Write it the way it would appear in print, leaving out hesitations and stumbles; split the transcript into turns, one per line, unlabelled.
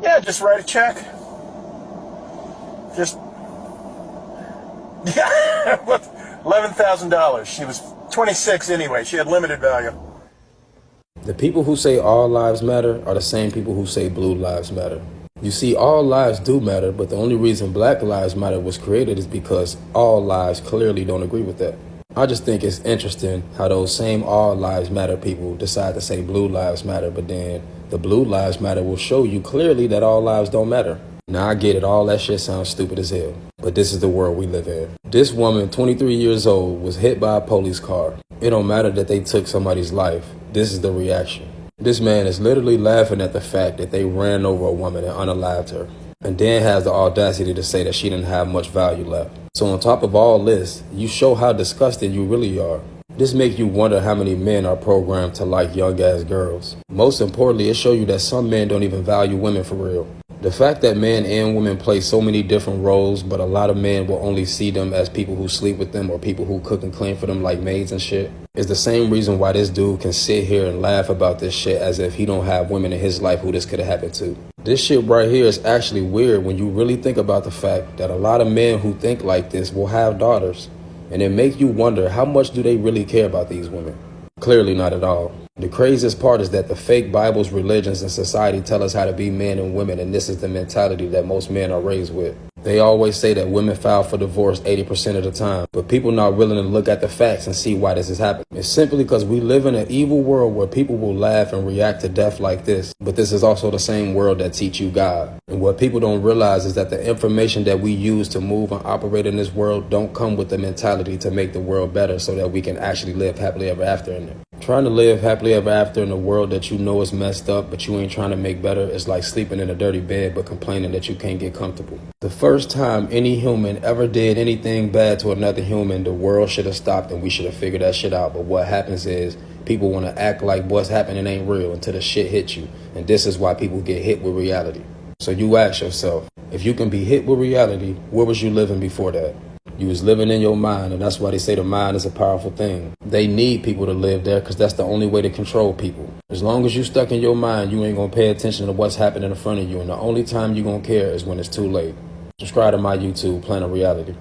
Yeah, just write a check. Just, yeah, $11,000. She was 26 anyway. She had limited value.
The people who say all lives matter are the same people who say blue lives matter. You see, all lives do matter, but the only reason Black Lives Matter was created is because all lives clearly don't agree with that. I just think it's interesting how those same all lives matter people decide to say blue lives matter, but then the blue lives matter will show you clearly that all lives don't matter. Now I get it, all that shit sounds stupid as hell, but this is the world we live in. This woman, 23 years old, was hit by a police car. It don't matter that they took somebody's life. This is the reaction. This man is literally laughing at the fact that they ran over a woman and unalived her, and then has the audacity to say that she didn't have much value left. So on top of all this, you show how disgusted you really are. This makes you wonder how many men are programmed to like young ass girls. Most importantly, it shows you that some men don't even value women for real. The fact that men and women play so many different roles, but a lot of men will only see them as people who sleep with them or people who cook and clean for them like maids and shit, is the same reason why this dude can sit here and laugh about this shit as if he don't have women in his life who this could have happened to. This shit right here is actually weird when you really think about the fact that a lot of men who think like this will have daughters, and it makes you wonder how much do they really care about these women? Clearly not at all. The craziest part is that the fake Bibles, religions, and society tell us how to be men and women, and this is the mentality that most men are raised with. They always say that women file for divorce 80% of the time, but people not willing to look at the facts and see why this is happening. It's simply because we live in an evil world where people will laugh and react to death like this, but this is also the same world that teach you God. And what people don't realize is that the information that we use to move and operate in this world don't come with the mentality to make the world better so that we can actually live happily ever after in it. Trying to live happily ever after in a world that you know is messed up, but you ain't trying to make better, is like sleeping in a dirty bed but complaining that you can't get comfortable. The first time any human ever did anything bad to another human, the world should have stopped and we should have figured that shit out. But what happens is people want to act like what's happening ain't real until the shit hits you. And this is why people get hit with reality. So you ask yourself, if you can be hit with reality, where was you living before that? You was living in your mind, and that's why they say the mind is a powerful thing. They need people to live there because that's the only way to control people. As long as you stuck in your mind, you ain't going to pay attention to what's happening in front of you, and the only time you're going to care is when it's too late. Subscribe to my YouTube, Planet Reality.